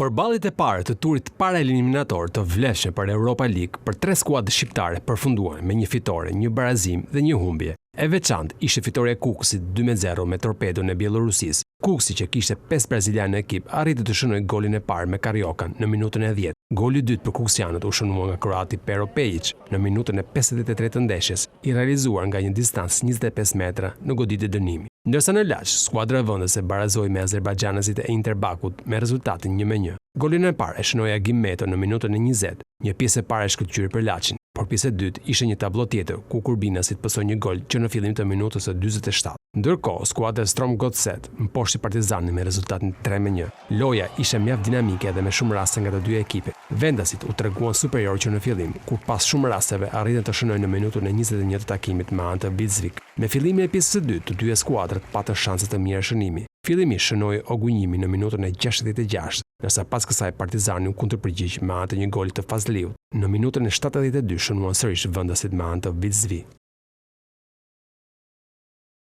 Përballit e parë të turit paraeliminator të vlefshëm për Europa League për 3 skuadra shqiptare përfunduan me një fitore, një barazim dhe një humbje. E veçantë ishte fitoria e Kukësit 2-0 me Torpedon e Bielorusisë. Kukësi, që kishte 5 brazilianë në ekip, arriti të shënojë golin e parë me Kariokan në minutën e 10. Goli i dytë për kuksianët u shënua nga kroati Pero Pejic në minutën e 53 të ndeshjes, i realizuar nga një distancë 25 metra në goditje dënimi. Ndërsa në Laç, skuadra vendase barazoi me azerbaxhanësit e Interbakut me rezultatin 1-1. Golin e parë e shënoi Agim Meto në minutën e 20. Një pjesë e parë e shkëlqyer për Laçin, por pjesa e dytë ishte një tablo tjetër ku Kurbinasit pësoi një gol që në fillim të minutës së 47. Ndërkohë, skuadra Strom Godset mposhti Partizanin me rezultatin 3-1. Loja ishte mjaft dinamike dhe me shumë raste nga të dy ekipet. Vendasit u treguan superior që në fillim, kur pas shumë rasteve arritën të shënojnë në minutën e 21 të takimit me anë të Bizvik. Me fillimin e pjesës së dytë, të dyja skuadrat patën shanse të mira shënimi. Fillimisht shënoi Ogunjimi në minutën e 66, ndërsa pas kësaj Partizani u kundërpërgjigj me anë të një goli të Fazliut. Në minutën e 72 shënuan sërish vendasit me anë të Bizvik.